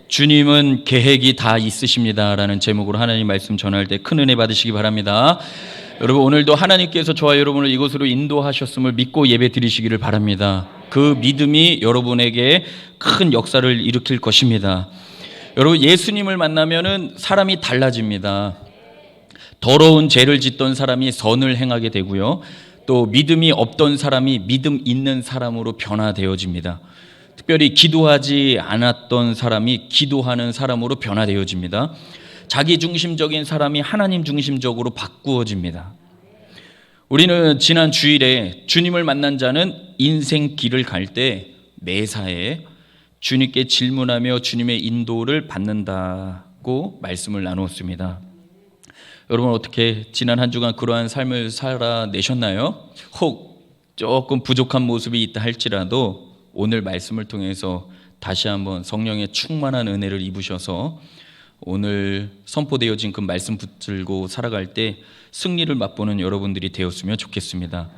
주님은 계획이 다 있으십니다 라는 제목으로 하나님 말씀 전할 때 큰 은혜 받으시기 바랍니다. 여러분, 오늘도 하나님께서 저와 여러분을 이곳으로 인도하셨음을 믿고 예배 드리시기를 바랍니다. 그 믿음이 여러분에게 큰 역사를 일으킬 것입니다. 여러분, 예수님을 만나면은 사람이 달라집니다. 더러운 죄를 짓던 사람이 선을 행하게 되고요, 또 믿음이 없던 사람이 믿음 있는 사람으로 변화되어집니다. 특별히 기도하지 않았던 사람이 기도하는 사람으로 변화되어집니다. 자기 중심적인 사람이 하나님 중심적으로 바꾸어집니다. 우리는 지난 주일에 주님을 만난 자는 인생 길을 갈 때 매사에 주님께 질문하며 주님의 인도를 받는다고 말씀을 나누었습니다. 여러분, 어떻게 지난 한 주간 그러한 삶을 살아내셨나요? 혹 조금 부족한 모습이 있다 할지라도 오늘 말씀을 통해서 다시 한번 성령의 충만한 은혜를 입으셔서 오늘 선포되어진 그 말씀 붙들고 살아갈 때 승리를 맛보는 여러분들이 되었으면 좋겠습니다.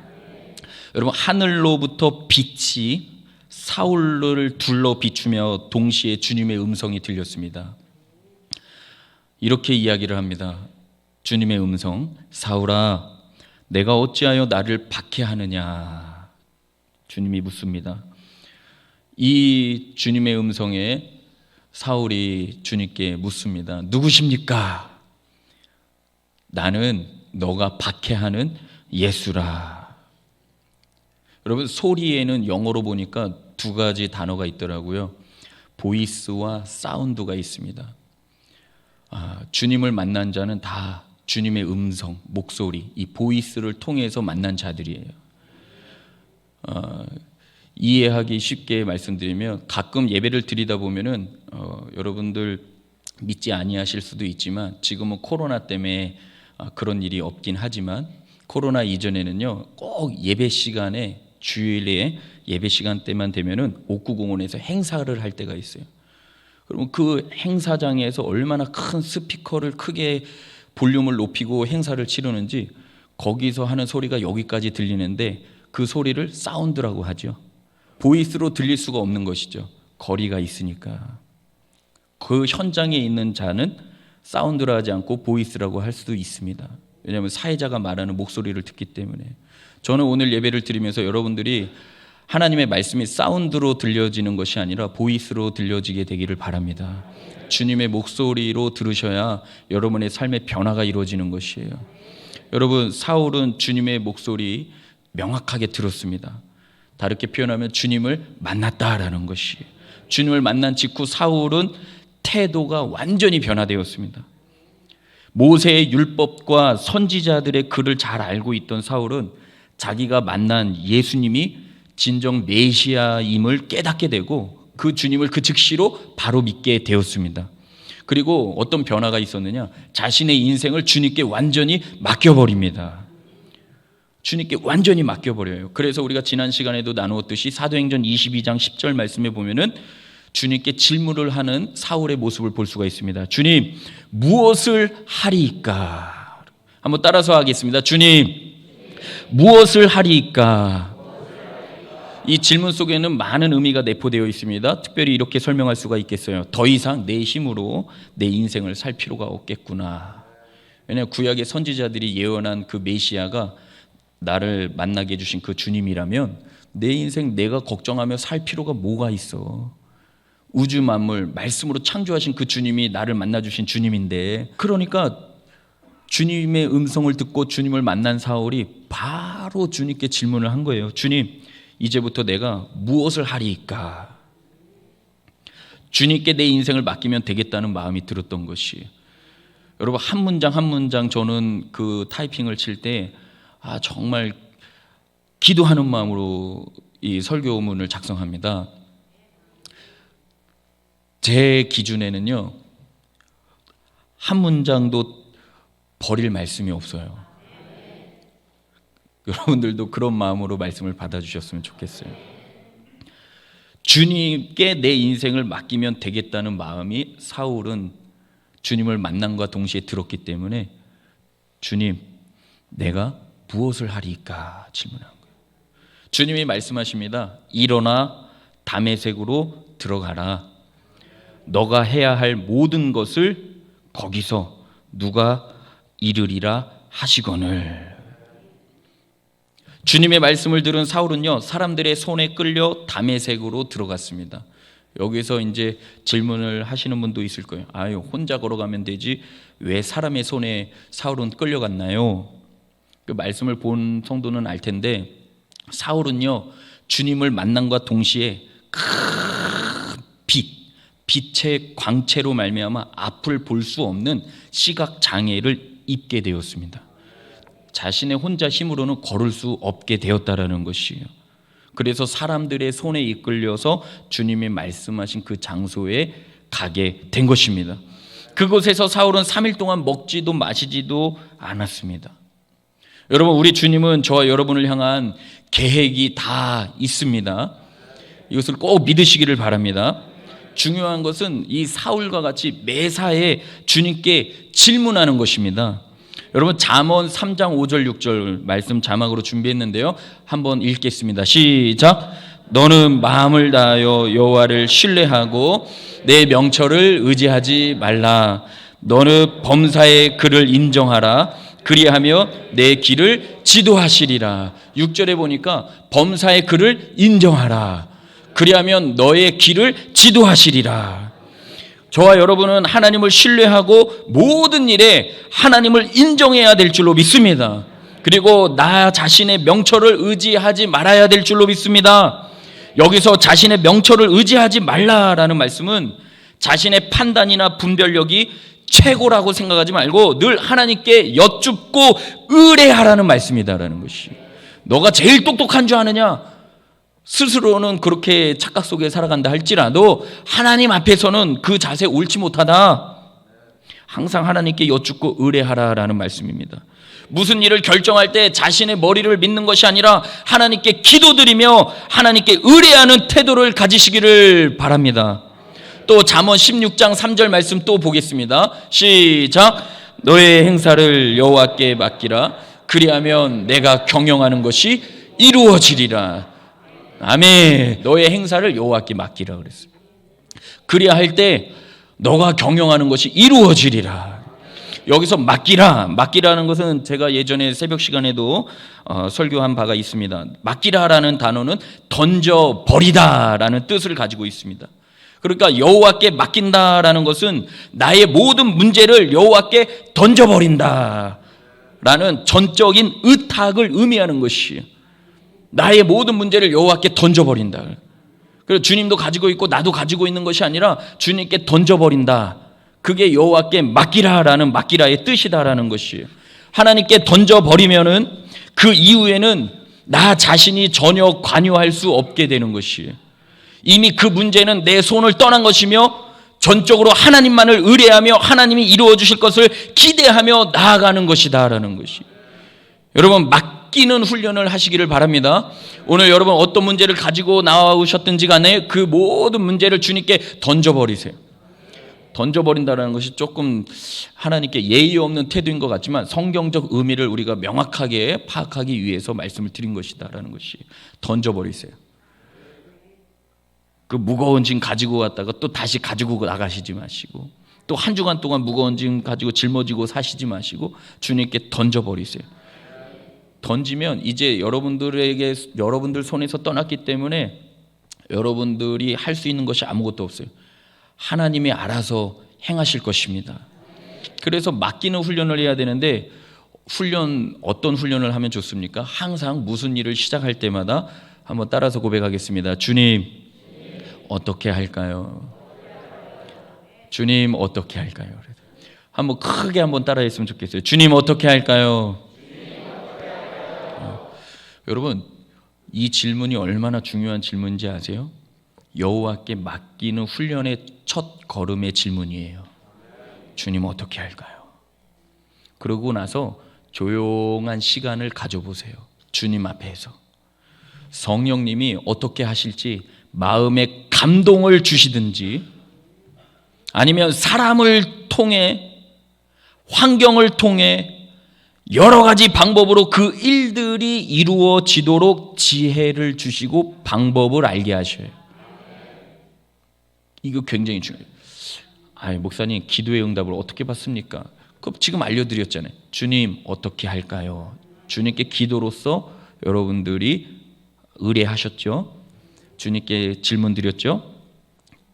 여러분, 하늘로부터 빛이 사울을 둘러 비추며 동시에 주님의 음성이 들렸습니다. 이렇게 이야기를 합니다. 주님의 음성, 사울아, 내가 어찌하여 나를 박해하느냐? 주님이 묻습니다. 이 주님의 음성에 사울이 주님께 묻습니다. 누구십니까? 나는 너가 박해하는 예수라. 여러분, 소리에는 영어로 보니까 두 가지 단어가 있더라고요. 보이스와 사운드가 있습니다. 주님을 만난 자는 다 주님의 음성, 목소리, 이 보이스를 통해서 만난 자들이에요. 이해하기 쉽게 말씀드리면, 가끔 예배를 드리다 보면은 여러분들 믿지 아니하실 수도 있지만 지금은 코로나 때문에 그런 일이 없긴 하지만, 코로나 이전에는요, 꼭 예배 시간에, 주일에 예배 시간 때만 되면은 옥구공원에서 행사를 할 때가 있어요. 그러면 그 행사장에서 얼마나 큰 스피커를 크게 볼륨을 높이고 행사를 치르는지, 거기서 하는 소리가 여기까지 들리는데 그 소리를 사운드라고 하죠. 보이스로 들릴 수가 없는 것이죠. 거리가 있으니까. 그 현장에 있는 자는 사운드라 하지 않고 보이스라고 할 수도 있습니다. 왜냐하면 사회자가 말하는 목소리를 듣기 때문에. 저는 오늘 예배를 드리면서 여러분들이 하나님의 말씀이 사운드로 들려지는 것이 아니라 보이스로 들려지게 되기를 바랍니다. 주님의 목소리로 들으셔야 여러분의 삶의 변화가 이루어지는 것이에요. 여러분, 사울은 주님의 목소리 명확하게 들었습니다. 다르게 표현하면 주님을 만났다라는 것이에요. 주님을 만난 직후 사울은 태도가 완전히 변화되었습니다. 모세의 율법과 선지자들의 글을 잘 알고 있던 사울은 자기가 만난 예수님이 진정 메시아임을 깨닫게 되고 그 주님을 그 즉시로 바로 믿게 되었습니다. 그리고 어떤 변화가 있었느냐? 자신의 인생을 주님께 완전히 맡겨버립니다. 주님께 완전히 맡겨버려요. 그래서 우리가 지난 시간에도 나누었듯이 사도행전 22장 10절 말씀에 보면은 주님께 질문을 하는 사울의 모습을 볼 수가 있습니다. 주님, 무엇을 하리이까? 한번 따라서 하겠습니다. 주님, 무엇을 하리이까? 이 질문 속에는 많은 의미가 내포되어 있습니다. 특별히 이렇게 설명할 수가 있겠어요. 더 이상 내 힘으로 내 인생을 살 필요가 없겠구나. 왜냐하면 구약의 선지자들이 예언한 그 메시아가 나를 만나게 해주신 그 주님이라면 내 인생 내가 걱정하며 살 필요가 뭐가 있어. 우주 만물 말씀으로 창조하신 그 주님이 나를 만나주신 주님인데, 그러니까 주님의 음성을 듣고 주님을 만난 사울이 바로 주님께 질문을 한 거예요. 주님, 이제부터 내가 무엇을 하리이까? 주님께 내 인생을 맡기면 되겠다는 마음이 들었던 것이에요. 여러분, 한 문장 한 문장 저는 그 타이핑을 칠 때 정말 기도하는 마음으로 이 설교문을 작성합니다. 제 기준에는요, 한 문장도 버릴 말씀이 없어요. 여러분들도 그런 마음으로 말씀을 받아주셨으면 좋겠어요. 주님께 내 인생을 맡기면 되겠다는 마음이 사울은 주님을 만남과 동시에 들었기 때문에 주님, 내가 무엇을 하리까 질문한 거예요. 주님이 말씀하십니다. 일어나 다메섹으로 들어가라. 너가 해야 할 모든 것을 거기서 누가 이르리라 하시거늘. 주님의 말씀을 들은 사울은요, 사람들의 손에 끌려 다메섹으로 들어갔습니다. 여기서 이제 질문을 하시는 분도 있을 거예요. 아유, 혼자 걸어가면 되지 왜 사람의 손에 사울은 끌려갔나요? 그 말씀을 본 성도는 알 텐데, 사울은요 주님을 만남과 동시에 큰 빛의 광채로 말미암아 앞을 볼 수 없는 시각 장애를 입게 되었습니다. 자신의 혼자 힘으로는 걸을 수 없게 되었다라는 것이에요. 그래서 사람들의 손에 이끌려서 주님이 말씀하신 그 장소에 가게 된 것입니다. 그곳에서 사울은 3일 동안 먹지도 마시지도 않았습니다. 여러분, 우리 주님은 저와 여러분을 향한 계획이 다 있습니다. 이것을 꼭 믿으시기를 바랍니다. 중요한 것은 이 사울과 같이 매사에 주님께 질문하는 것입니다. 여러분, 잠언 3장 5절 6절 말씀 자막으로 준비했는데요, 한번 읽겠습니다. 시작. 너는 마음을 다하여 여호와를 신뢰하고 내 명철을 의지하지 말라. 너는 범사의 그를 인정하라. 그리하며 내 길을 지도하시리라. 6절에 보니까 범사의 그를 인정하라. 그리하면 너의 길을 지도하시리라. 저와 여러분은 하나님을 신뢰하고 모든 일에 하나님을 인정해야 될 줄로 믿습니다. 그리고 나 자신의 명철을 의지하지 말아야 될 줄로 믿습니다. 여기서 자신의 명철을 의지하지 말라라는 말씀은 자신의 판단이나 분별력이 최고라고 생각하지 말고 늘 하나님께 여쭙고 의뢰하라는 말씀이다라는 것이. 너가 제일 똑똑한 줄 아느냐? 스스로는 그렇게 착각 속에 살아간다 할지라도 하나님 앞에서는 그 자세 옳지 못하다. 항상 하나님께 여쭙고 의뢰하라라는 말씀입니다. 무슨 일을 결정할 때 자신의 머리를 믿는 것이 아니라 하나님께 기도드리며 하나님께 의뢰하는 태도를 가지시기를 바랍니다. 또 잠언 16장 3절 말씀 또 보겠습니다. 시작. 너의 행사를 여호와께 맡기라. 그리하면 내가 경영하는 것이 이루어지리라. 아멘. 너의 행사를 여호와께 맡기라 그랬습니다. 그래야 할 때 너가 경영하는 것이 이루어지리라. 여기서 맡기라는 것은 제가 예전에 새벽 시간에도 설교한 바가 있습니다. 맡기라라는 단어는 던져버리다라는 뜻을 가지고 있습니다. 그러니까 여호와께 맡긴다라는 것은 나의 모든 문제를 여호와께 던져버린다라는 전적인 의탁을 의미하는 것이에요. 나의 모든 문제를 여호와께 던져버린다. 그래서 주님도 가지고 있고 나도 가지고 있는 것이 아니라 주님께 던져버린다. 그게 여호와께 맡기라라는 맡기라의 뜻이다라는 것이에요. 하나님께 던져버리면은 그 이후에는 나 자신이 전혀 관여할 수 없게 되는 것이에요. 이미 그 문제는 내 손을 떠난 것이며 전적으로 하나님만을 의뢰하며 하나님이 이루어 주실 것을 기대하며 나아가는 것이다라는 것이. 여러분, 맡기는 훈련을 하시기를 바랍니다. 오늘 여러분 어떤 문제를 가지고 나오셨든지 간에 그 모든 문제를 주님께 던져버리세요. 던져버린다는 것이 조금 하나님께 예의 없는 태도인 것 같지만 성경적 의미를 우리가 명확하게 파악하기 위해서 말씀을 드린 것이다라는 것이. 던져버리세요. 그 무거운 짐 가지고 왔다가 또 다시 가지고 나가시지 마시고, 또 한 주간 동안 무거운 짐 가지고 짊어지고 사시지 마시고 주님께 던져버리세요. 던지면 이제 여러분들 손에서 떠났기 때문에 여러분들이 할 수 있는 것이 아무것도 없어요. 하나님이 알아서 행하실 것입니다. 그래서 맡기는 훈련을 해야 되는데, 어떤 훈련을 하면 좋습니까? 항상 무슨 일을 시작할 때마다 한번 따라서 고백하겠습니다. 주님, 어떻게 할까요? 주님, 어떻게 할까요? 한번 크게 한번 따라했으면 좋겠어요. 주님, 어떻게 할까요? 여러분, 이 질문이 얼마나 중요한 질문인지 아세요? 여호와께 맡기는 훈련의 첫 걸음의 질문이에요. 주님, 어떻게 할까요? 그러고 나서 조용한 시간을 가져보세요. 주님 앞에서 성령님이 어떻게 하실지 마음에 감동을 주시든지 아니면 사람을 통해, 환경을 통해 여러 가지 방법으로 그 일들이 이루어지도록 지혜를 주시고 방법을 알게 하셔요. 이거 굉장히 중요해요. 목사님 기도의 응답을 어떻게 받습니까? 그 지금 알려드렸잖아요. 주님 어떻게 할까요? 주님께 기도로서 여러분들이 의뢰하셨죠. 주님께 질문 드렸죠.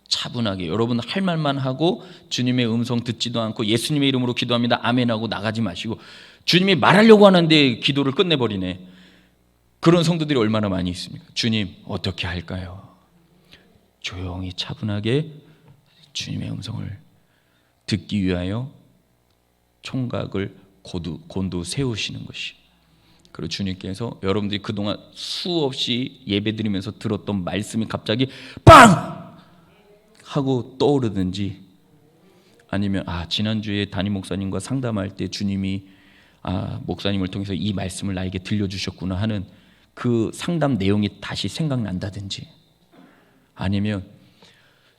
차분하게 여러분 할 말만 하고 주님의 음성 듣지도 않고 예수님의 이름으로 기도합니다 아멘하고 나가지 마시고, 주님이 말하려고 하는데 기도를 끝내버리네. 그런 성도들이 얼마나 많이 있습니까? 주님 어떻게 할까요? 조용히 차분하게 주님의 음성을 듣기 위하여 총각을 곤두 세우시는 것이. 그리고 주님께서 여러분들이 그동안 수없이 예배드리면서 들었던 말씀이 갑자기 빵! 하고 떠오르든지, 아니면 지난주에 담임 목사님과 상담할 때 주님이 목사님을 통해서 이 말씀을 나에게 들려주셨구나 하는 그 상담 내용이 다시 생각난다든지, 아니면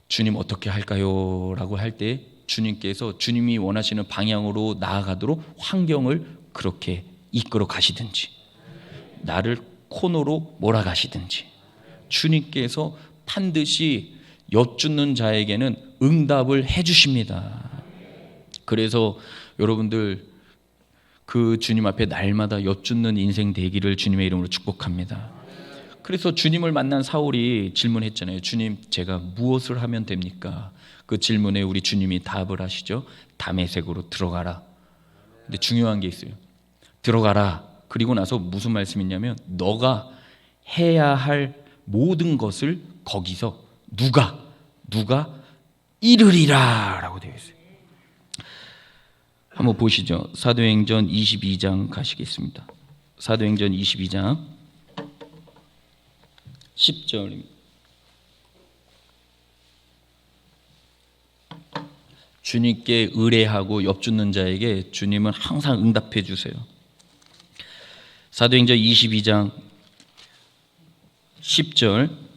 주님 어떻게 할까요? 라고 할 때 주님께서 주님이 원하시는 방향으로 나아가도록 환경을 그렇게 이끌어 가시든지, 나를 코너로 몰아가시든지, 주님께서 반드시 엿주는 자에게는 응답을 해주십니다. 그래서 여러분들 그 주님 앞에 날마다 엿주는 인생 되기를 주님의 이름으로 축복합니다. 그래서 주님을 만난 사울이 질문했잖아요. 주님 제가 무엇을 하면 됩니까? 그 질문에 우리 주님이 답을 하시죠. 다메섹으로 들어가라. 근데 중요한 게 있어요. 들어가라. 그리고 나서 무슨 말씀이냐면 너가 해야 할 모든 것을 거기서 누가 이르리라 라고 되어 있어요. 한번 보시죠. 사도행전 22장 가시겠습니다. 사도행전 22장 10절입니다. 주님께 의뢰하고 엿주는 자에게 주님은 항상 응답해 주세요. 사도행전 22장 10절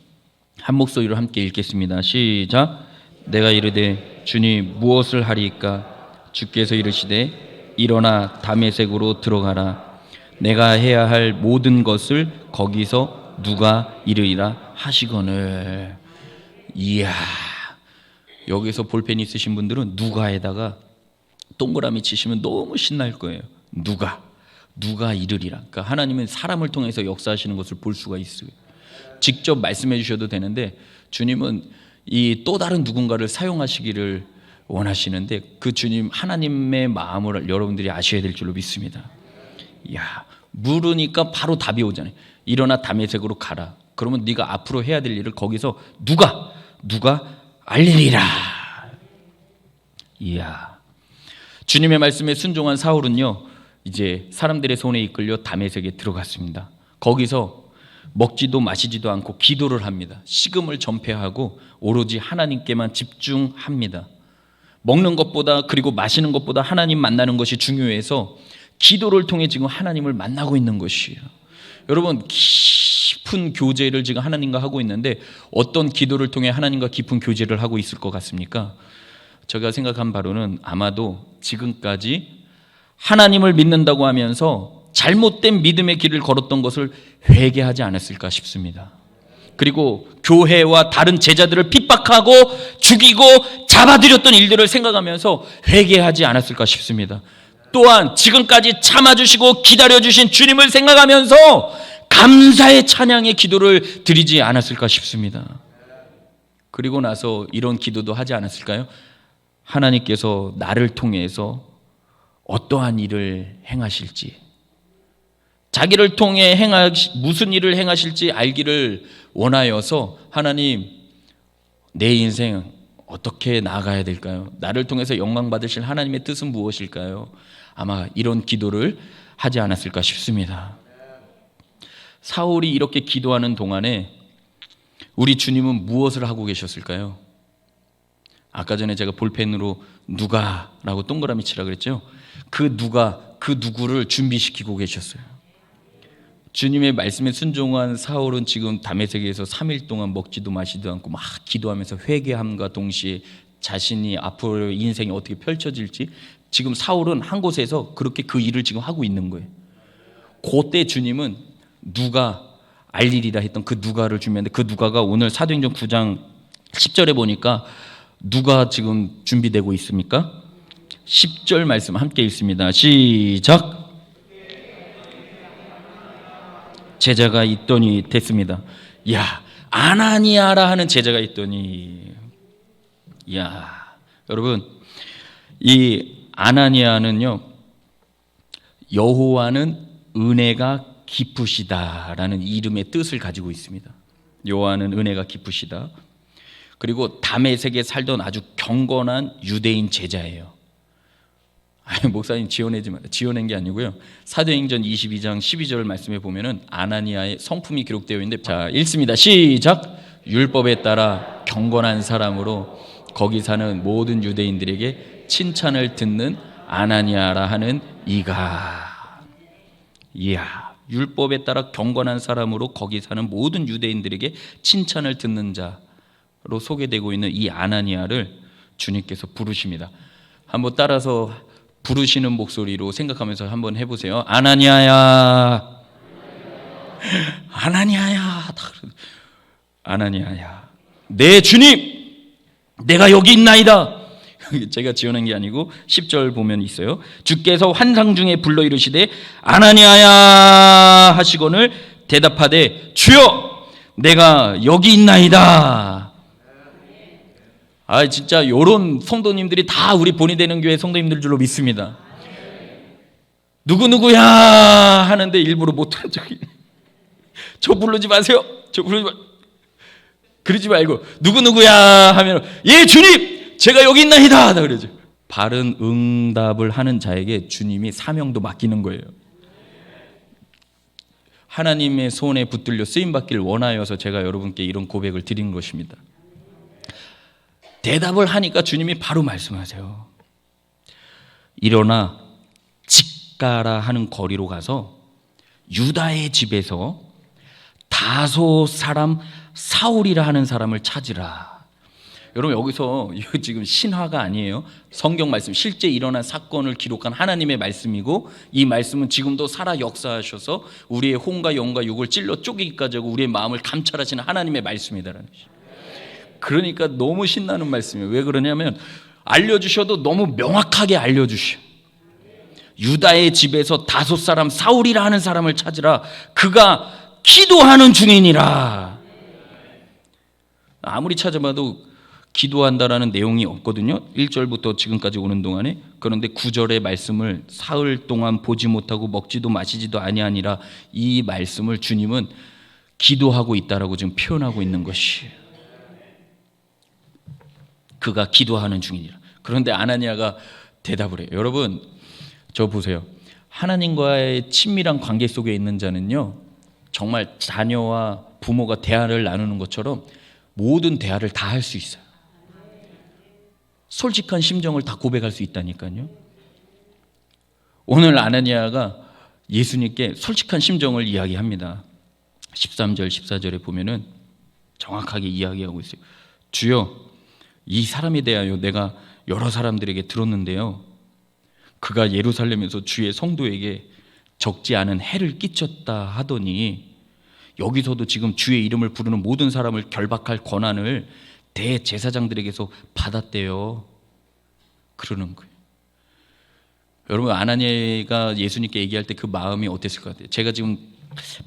한 목소리로 함께 읽겠습니다. 시작. 내가 이르되 주님 무엇을 하리이까? 주께서 이르시되 일어나 다메섹으로 들어가라. 내가 해야 할 모든 것을 거기서 누가 이르리라 하시거늘. 이야, 여기서 볼펜 있으신 분들은 누가에다가 동그라미 치시면 너무 신날 거예요. 누가 이르리라. 그러니까 하나님은 사람을 통해서 역사하시는 것을 볼 수가 있어요. 직접 말씀해 주셔도 되는데 주님은 이 또 다른 누군가를 사용하시기를 원하시는데 그 주님 하나님의 마음을 여러분들이 아셔야 될 줄로 믿습니다. 야, 물으니까 바로 답이 오잖아요. 일어나 다메섹으로 가라. 그러면 네가 앞으로 해야 될 일을 거기서 누가 알리리라. 이야, 주님의 말씀에 순종한 사울은요 이제 사람들의 손에 이끌려 다메섹에 들어갔습니다. 거기서 먹지도 마시지도 않고 기도를 합니다. 식음을 전폐하고 오로지 하나님께만 집중합니다. 먹는 것보다 그리고 마시는 것보다 하나님 만나는 것이 중요해서 기도를 통해 지금 하나님을 만나고 있는 것이에요. 여러분 깊은 교제를 지금 하나님과 하고 있는데 어떤 기도를 통해 하나님과 깊은 교제를 하고 있을 것 같습니까? 제가 생각한 바로는 아마도 지금까지 하나님을 믿는다고 하면서 잘못된 믿음의 길을 걸었던 것을 회개하지 않았을까 싶습니다. 그리고 교회와 다른 제자들을 핍박하고 죽이고 잡아들였던 일들을 생각하면서 회개하지 않았을까 싶습니다. 또한 지금까지 참아주시고 기다려주신 주님을 생각하면서 감사의 찬양의 기도를 드리지 않았을까 싶습니다. 그리고 나서 이런 기도도 하지 않았을까요? 하나님께서 나를 통해서 어떠한 일을 행하실지, 자기를 통해 무슨 일을 행하실지 알기를 원하여서 하나님 내 인생 어떻게 나아가야 될까요? 나를 통해서 영광 받으실 하나님의 뜻은 무엇일까요? 아마 이런 기도를 하지 않았을까 싶습니다. 사울이 이렇게 기도하는 동안에 우리 주님은 무엇을 하고 계셨을까요? 아까 전에 제가 볼펜으로 누가라고 동그라미 치라 그랬죠? 그 누구를 준비시키고 계셨어요. 주님의 말씀에 순종한 사울은 지금 다메섹에서 3일 동안 먹지도 마시지도 않고 막 기도하면서 회개함과 동시에 자신이 앞으로 인생이 어떻게 펼쳐질지 지금 사울은 한 곳에서 그렇게 그 일을 지금 하고 있는 거예요. 그때 주님은 누가 알리리라 했던 그 누가를 주면 그 누가가 오늘 사도행전 9장 10절에 보니까 누가 지금 준비되고 있습니까? 10절 말씀 함께 읽습니다. 시작. 제자가 있더니 됐습니다. 야, 아나니아라 하는 제자가 있더니, 야, 여러분, 이 아나니아는요, 여호와는 은혜가 깊으시다라는 이름의 뜻을 가지고 있습니다. 여호와는 은혜가 깊으시다. 그리고 다메섹에 살던 아주 경건한 유대인 제자예요. 목사님 지어낸 게 아니고요. 사도행전 22장 12절 말씀에 보면은 아나니아의 성품이 기록되어 있는데, 자, 읽습니다. 시작. 율법에 따라 경건한 사람으로 거기 사는 모든 유대인들에게 칭찬을 듣는 아나니아라 하는 이가. 이야, 율법에 따라 경건한 사람으로 거기 사는 모든 유대인들에게 칭찬을 듣는 자로 소개되고 있는 이 아나니아를 주님께서 부르십니다. 한번 따라서 부르시는 목소리로 생각하면서 한번 해보세요. 아나니아야, 아나니아야, 아나니아야, 내 주님, 내가 여기 있나이다. 제가 지어낸 게 아니고 10절 보면 있어요. 주께서 환상 중에 불러 이르시되 아나니아야 하시거늘 대답하되 주여, 내가 여기 있나이다. 진짜 요런 성도님들이 다 우리 본이되는 교회 성도님들 줄로 믿습니다. 누구누구야 하는데 일부러 못하는 적이, 저 부르지 마세요, 저 부르지 마, 그러지 말고 누구누구야 하면 예 주님, 제가 여기 있나이다 그러죠. 바른 응답을 하는 자에게 주님이 사명도 맡기는 거예요. 하나님의 손에 붙들려 쓰임받길 원하여서 제가 여러분께 이런 고백을 드린 것입니다. 대답을 하니까 주님이 바로 말씀하세요. 일어나 직가라 하는 거리로 가서 유다의 집에서 다소 사람 사울이라 하는 사람을 찾으라. 여러분, 여기서 이거 지금 신화가 아니에요. 성경 말씀, 실제 일어난 사건을 기록한 하나님의 말씀이고, 이 말씀은 지금도 살아 역사하셔서 우리의 혼과 영과 육을 찔러 쪼개기까지 하고 우리의 마음을 감찰하시는 하나님의 말씀이다라는 것이죠. 그러니까 너무 신나는 말씀이에요. 왜 그러냐면 알려주셔도 너무 명확하게 알려주셔. 유다의 집에서 다섯 사람 사울이라 하는 사람을 찾으라. 그가 기도하는 중이니라. 아무리 찾아봐도 기도한다라는 내용이 없거든요. 1절부터 지금까지 오는 동안에. 그런데 9절의 말씀을 사흘 동안 보지 못하고 먹지도 마시지도 아니하니라, 이 말씀을 주님은 기도하고 있다라고 지금 표현하고 있는 것이에요. 그가 기도하는 중이니라. 그런데 아나니아가 대답을 해요. 여러분, 저 보세요. 하나님과의 친밀한 관계 속에 있는 자는요, 정말 자녀와 부모가 대화를 나누는 것처럼 모든 대화를 다 할 수 있어요. 솔직한 심정을 다 고백할 수 있다니까요. 오늘 아나니아가 예수님께 솔직한 심정을 이야기합니다. 13절 14절에 보면은 정확하게 이야기하고 있어요. 주여, 이 사람에 대하여 내가 여러 사람들에게 들었는데요, 그가 예루살렘에서 주의 성도에게 적지 않은 해를 끼쳤다 하더니 여기서도 지금 주의 이름을 부르는 모든 사람을 결박할 권한을 대제사장들에게서 받았대요. 그러는 거예요. 여러분, 아나니아가 예수님께 얘기할 때 그 마음이 어땠을 것 같아요? 제가 지금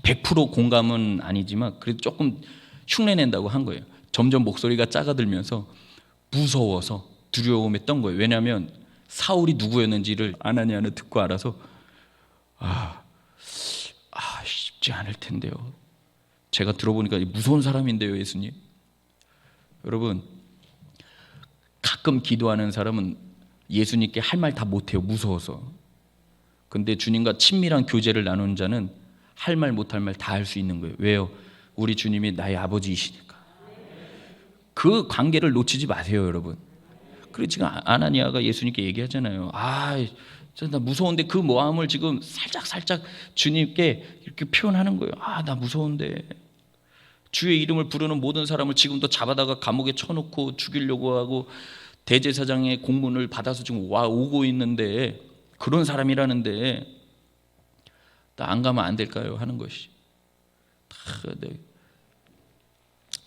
100% 공감은 아니지만 그래도 조금 흉내낸다고 한 거예요. 점점 목소리가 작아들면서 무서워서 두려움에 떤 거예요. 왜냐하면 사울이 누구였는지를 아나니아는 듣고 알아서 쉽지 않을 텐데요. 제가 들어보니까 무서운 사람인데요, 예수님. 여러분, 가끔 기도하는 사람은 예수님께 할 말 다 못해요, 무서워서. 근데 주님과 친밀한 교제를 나누는 자는 할 말 못할 말 다 할 수 있는 거예요. 왜요? 우리 주님이 나의 아버지이시니까. 그 관계를 놓치지 마세요, 여러분. 그래, 지금 아나니아가 예수님께 얘기하잖아요. 나 무서운데, 그 마음을 지금 살짝 주님께 이렇게 표현하는 거예요. 나 무서운데. 주의 이름을 부르는 모든 사람을 지금도 잡아다가 감옥에 쳐놓고 죽이려고 하고 대제사장의 공문을 받아서 지금 오고 있는데, 그런 사람이라는데 나 안 가면 안 될까요? 하는 것이.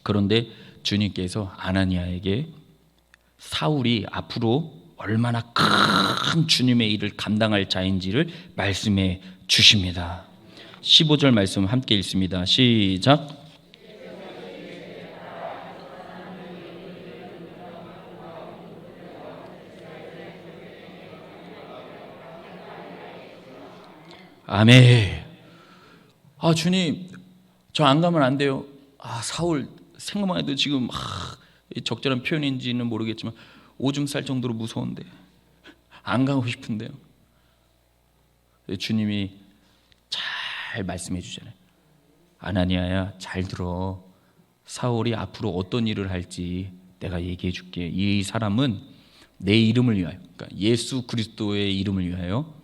그런데 주님께서 아나니아에게 사울이 앞으로 얼마나 큰 주님의 일을 감당할 자인지를 말씀해 주십니다. 15절 말씀 함께 읽습니다. 시작. 아멘. 주님, 저 안 가면 안 돼요. 사울 생각만 해도 지금 적절한 표현인지는 모르겠지만 오줌 쌀 정도로 무서운데 안 가고 싶은데요. 주님이 잘 말씀해 주잖아요. 아나니아야, 잘 들어. 사울이 앞으로 어떤 일을 할지 내가 얘기해 줄게. 이 사람은 내 이름을 위하여, 그러니까 예수 그리스도의 이름을 위하여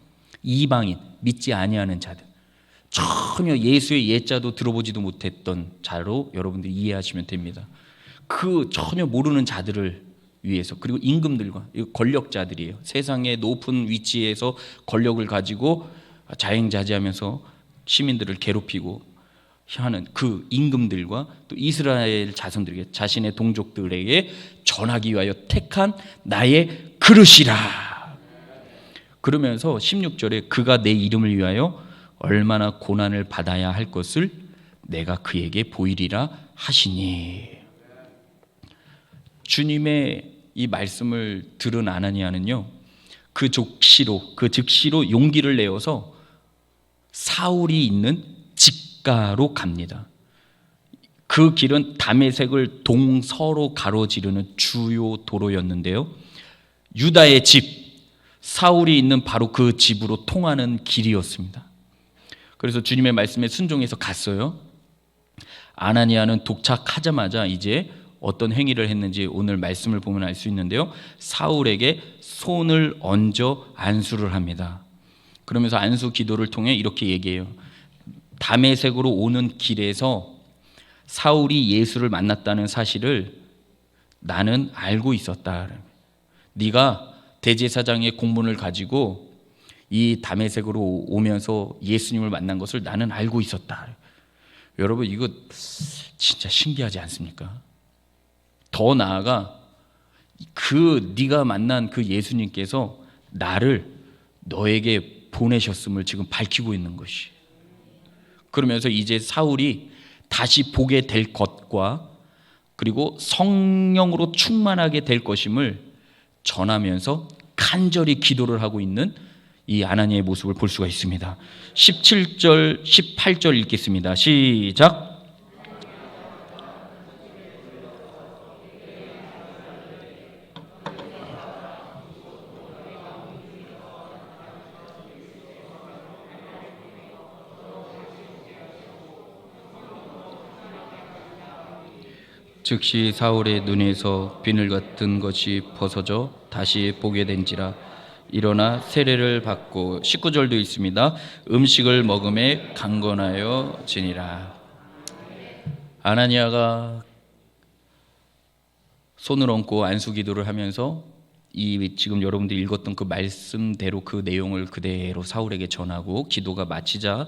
이방인, 믿지 아니하는 자들, 전혀 예수의 예자도 들어보지도 못했던 자로 여러분들이 이해하시면 됩니다. 그 전혀 모르는 자들을 위해서, 그리고 임금들과 권력자들이에요. 세상의 높은 위치에서 권력을 가지고 자행자재하면서 시민들을 괴롭히고 하는 그 임금들과 또 이스라엘 자손들에게, 자신의 동족들에게 전하기 위하여 택한 나의 그릇이라. 그러면서 16절에 그가 내 이름을 위하여 얼마나 고난을 받아야 할 것을 내가 그에게 보이리라 하시니. 주님의 이 말씀을 들은 아나니아는요, 그 즉시로 용기를 내어서 사울이 있는 직가로 갑니다. 그 길은 다메섹을 동서로 가로지르는 주요 도로였는데요, 유다의 집, 사울이 있는 바로 그 집으로 통하는 길이었습니다. 그래서 주님의 말씀에 순종해서 갔어요. 아나니아는 도착하자마자 이제 어떤 행위를 했는지 오늘 말씀을 보면 알 수 있는데요, 사울에게 손을 얹어 안수를 합니다. 그러면서 안수 기도를 통해 이렇게 얘기해요. 다메섹으로 오는 길에서 사울이 예수를 만났다는 사실을 나는 알고 있었다. 네가 대제사장의 공문을 가지고 이 다메섹으로 오면서 예수님을 만난 것을 나는 알고 있었다. 여러분, 이거 진짜 신기하지 않습니까? 더 나아가 네가 만난 그 예수님께서 나를 너에게 보내셨음을 지금 밝히고 있는 것이. 그러면서 이제 사울이 다시 보게 될 것과 그리고 성령으로 충만하게 될 것임을 전하면서 간절히 기도를 하고 있는 이 아나니아의 모습을 볼 수가 있습니다. 17절, 18절 읽겠습니다. 시작. 즉시 사울의 눈에서 비늘 같은 것이 벗어져 다시 보게 된지라. 일어나 세례를 받고, 19절도 있습니다, 음식을 먹음에 강건하여 지니라. 아나니아가 손을 얹고 안수 기도를 하면서 이 지금 여러분들이 읽었던 그 말씀대로 그 내용을 그대로 사울에게 전하고 기도가 마치자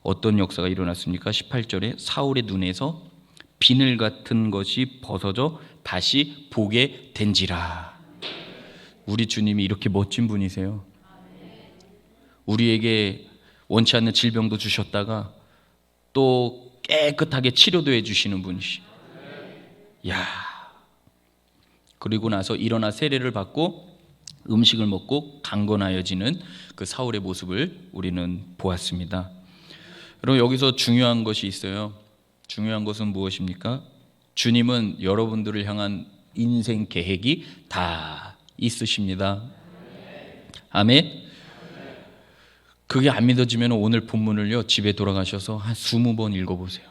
어떤 역사가 일어났습니까? 18절에 사울의 눈에서 비늘 같은 것이 벗어져 다시 보게 된지라. 우리 주님이 이렇게 멋진 분이세요. 우리에게 원치 않는 질병도 주셨다가 또 깨끗하게 치료도 해주시는 분이시. 야. 그리고 나서 일어나 세례를 받고 음식을 먹고 강건하여지는 그 사울의 모습을 우리는 보았습니다. 여러분, 여기서 중요한 것이 있어요. 중요한 것은 무엇입니까? 주님은 여러분들을 향한 인생 계획이 다 있으십니다. 아멘. 그게 안 믿어지면 오늘 본문을요, 집에 돌아가셔서 한 20번 읽어보세요.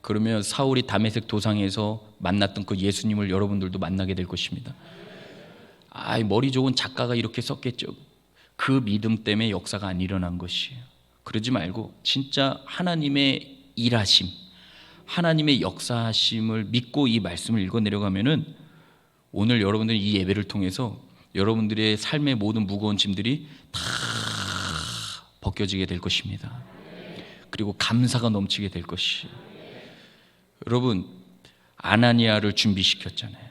그러면 사울이 다메섹 도상에서 만났던 그 예수님을 여러분들도 만나게 될 것입니다. 머리 좋은 작가가 이렇게 썼겠죠. 그 믿음 때문에 역사가 안 일어난 것이에요. 그러지 말고 진짜 하나님의 일하심, 하나님의 역사하심을 믿고 이 말씀을 읽어 내려가면은 오늘 여러분들이 이 예배를 통해서 여러분들의 삶의 모든 무거운 짐들이 다 벗겨지게 될 것입니다. 그리고 감사가 넘치게 될 것이. 여러분, 아나니아를 준비시켰잖아요.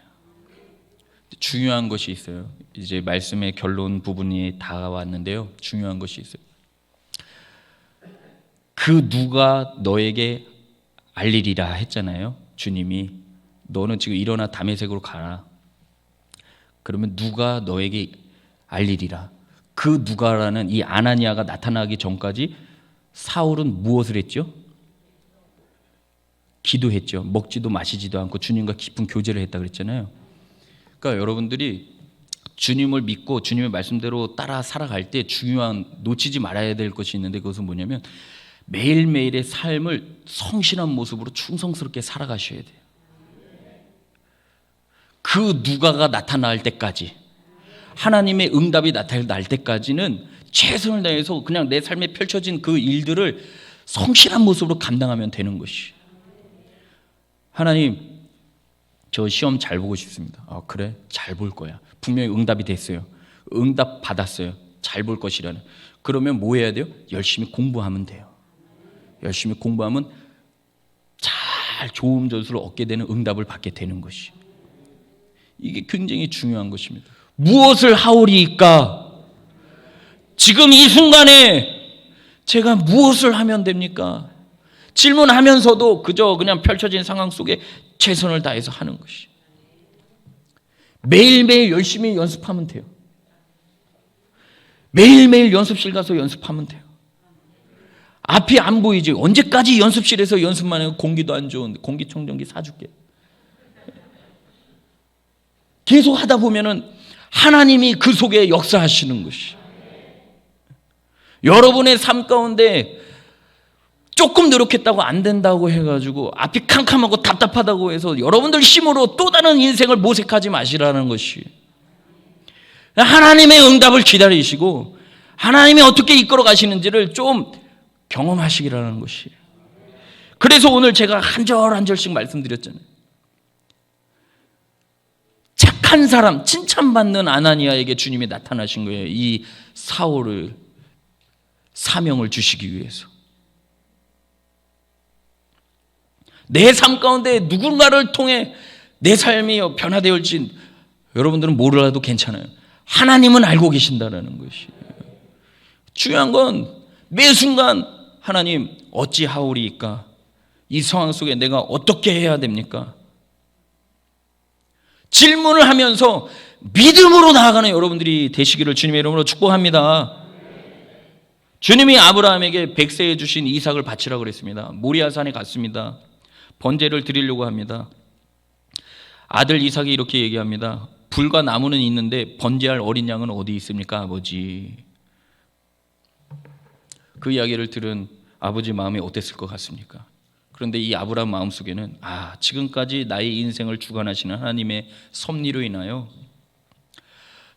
중요한 것이 있어요. 이제 말씀의 결론 부분이 다 왔는데요. 중요한 것이 있어요. 그 누가 너에게 알리리라 했잖아요. 주님이 너는 지금 일어나 다메섹으로 가라. 그러면 누가 너에게 알리리라. 그 누가라는 이 아나니아가 나타나기 전까지 사울은 무엇을 했죠? 기도했죠. 먹지도 마시지도 않고 주님과 깊은 교제를 했다 그랬잖아요. 그러니까 여러분들이 주님을 믿고 주님의 말씀대로 따라 살아갈 때 중요한 놓치지 말아야 될 것이 있는데 그것은 뭐냐면 매일매일의 삶을 성실한 모습으로 충성스럽게 살아가셔야 돼요. 그 누가가 나타날 때까지, 하나님의 응답이 나타날 때까지는 최선을 다해서 그냥 내 삶에 펼쳐진 그 일들을 성실한 모습으로 감당하면 되는 것이. 하나님, 저 시험 잘 보고 싶습니다. 그래? 잘 볼 거야. 분명히 응답이 됐어요. 응답 받았어요. 잘 볼 것이라는. 그러면 뭐 해야 돼요? 열심히 공부하면 돼요. 열심히 공부하면 잘 좋은 점수를 얻게 되는 응답을 받게 되는 것이. 이게 굉장히 중요한 것입니다. 무엇을 하오리이까? 지금 이 순간에 제가 무엇을 하면 됩니까? 질문하면서도 그저 그냥 펼쳐진 상황 속에 최선을 다해서 하는 것이. 매일매일 열심히 연습하면 돼요. 매일매일 연습실 가서 연습하면 돼요. 앞이 안 보이지. 언제까지 연습실에서 연습만 해요? 공기도 안 좋은데 공기청정기 사줄게. 계속 하다 보면은 하나님이 그 속에 역사하시는 것이. 여러분의 삶 가운데 조금 노력했다고 안 된다고 해가지고 앞이 캄캄하고 답답하다고 해서 여러분들 힘으로 또 다른 인생을 모색하지 마시라는 것이. 하나님의 응답을 기다리시고 하나님이 어떻게 이끌어 가시는지를 좀 경험하시기라는 것이. 그래서 오늘 제가 한 절 한 절씩 말씀드렸잖아요. 착한 사람, 칭찬받는 아나니아에게 주님이 나타나신 거예요. 이 사울을 사명을 주시기 위해서. 내 삶 가운데 누군가를 통해 내 삶이 변화되올지 여러분들은 몰라도 괜찮아요. 하나님은 알고 계신다는 것이. 중요한 건 매 순간 하나님 어찌하오리이까? 이 상황 속에 내가 어떻게 해야 됩니까? 질문을 하면서 믿음으로 나아가는 여러분들이 되시기를 주님의 이름으로 축복합니다. 주님이 아브라함에게 백세에 주신 이삭을 바치라고 그랬습니다. 모리아산에 갔습니다. 번제를 드리려고 합니다. 아들 이삭이 이렇게 얘기합니다. 불과 나무는 있는데 번제할 어린 양은 어디 있습니까, 아버지? 그 이야기를 들은 아버지 마음이 어땠을 것 같습니까? 그런데 이 아브라함 마음속에는 지금까지 나의 인생을 주관하시는 하나님의 섭리로 인하여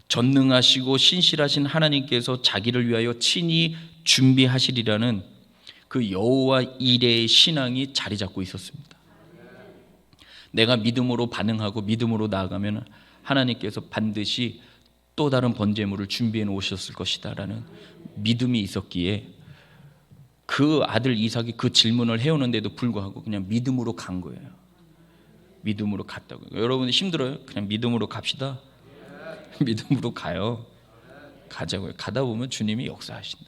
전능하시고 신실하신 하나님께서 자기를 위하여 친히 준비하시리라는 그 여호와 이레의 신앙이 자리 잡고 있었습니다. 내가 믿음으로 반응하고 믿음으로 나아가면 하나님께서 반드시 또 다른 번제물을 준비해 놓으셨을 것이다 라는 믿음이 있었기에 그 아들 이삭이 그 질문을 해오는데도 불구하고 그냥 믿음으로 간 거예요. 믿음으로 갔다고요. 여러분 힘들어요? 그냥 믿음으로 갑시다. 믿음으로 가요. 가자고요. 가다 보면 주님이 역사하신다.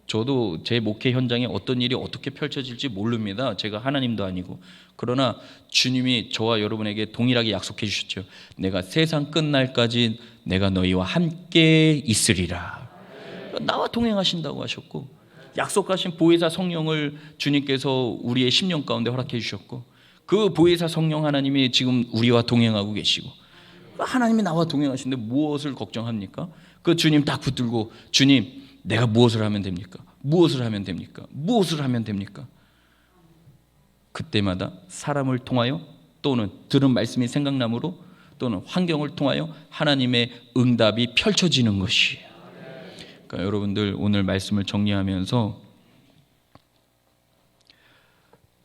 저도 제 목회 현장에 어떤 일이 어떻게 펼쳐질지 모릅니다. 제가 하나님도 아니고. 그러나 주님이 저와 여러분에게 동일하게 약속해 주셨죠. 내가 세상 끝날까지 내가 너희와 함께 있으리라. 나와 동행하신다고 하셨고, 약속하신 보혜사 성령을 주님께서 우리의 심령 가운데 허락해 주셨고, 그 보혜사 성령 하나님이 지금 우리와 동행하고 계시고, 하나님이 나와 동행하시는데 무엇을 걱정합니까? 그 주님 딱 붙들고, 주님 내가 무엇을 하면 됩니까? 무엇을 하면 됩니까? 무엇을 하면 됩니까? 그때마다 사람을 통하여 또는 들은 말씀이 생각나므로 또는 환경을 통하여 하나님의 응답이 펼쳐지는 것이에요. 그러니까 여러분들 오늘 말씀을 정리하면서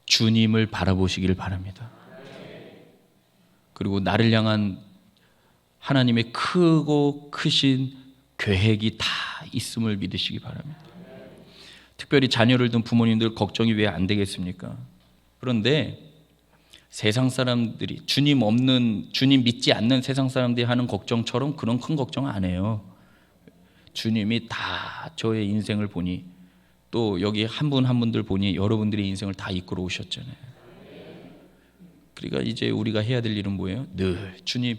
주님을 바라보시길 바랍니다. 그리고 나를 향한 하나님의 크고 크신 계획이 다 있음을 믿으시기 바랍니다. 특별히 자녀를 둔 부모님들 걱정이 왜 안 되겠습니까? 그런데 세상 사람들이 주님 없는, 주님 믿지 않는 세상 사람들이 하는 걱정처럼 그런 큰 걱정 안 해요. 주님이 다 저의 인생을 보니, 또 여기 한 분 한 분들 보니 여러분들의 인생을 다 이끌어 오셨잖아요. 그러니까 이제 우리가 해야 될 일은 뭐예요? 늘 주님,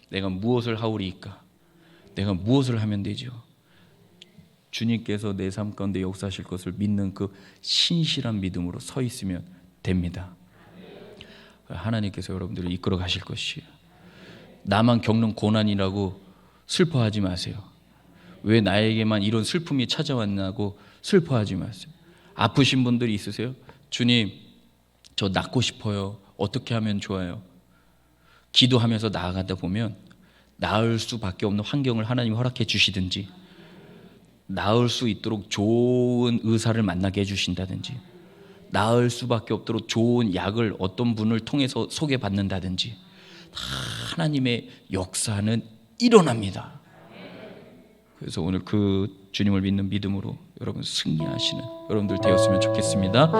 내가 무엇을 하오리이까? 내가 무엇을 하면 되죠? 주님께서 내 삶 가운데 역사하실 것을 믿는 그 신실한 믿음으로 서 있으면 됩니다. 하나님께서 여러분들을 이끌어 가실 것이에요. 나만 겪는 고난이라고 슬퍼하지 마세요. 왜 나에게만 이런 슬픔이 찾아왔냐고 슬퍼하지 마세요. 아프신 분들이 있으세요? 주님, 저 낫고 싶어요. 어떻게 하면 좋아요? 기도하면서 나아가다 보면 나을 수밖에 없는 환경을 하나님이 허락해 주시든지, 나을 수 있도록 좋은 의사를 만나게 해주신다든지, 나을 수밖에 없도록 좋은 약을 어떤 분을 통해서 소개받는다든지, 하나님의 역사는 일어납니다. 그래서 오늘 그 주님을 믿는 믿음으로 여러분 승리하시는 여러분들 되었으면 좋겠습니다.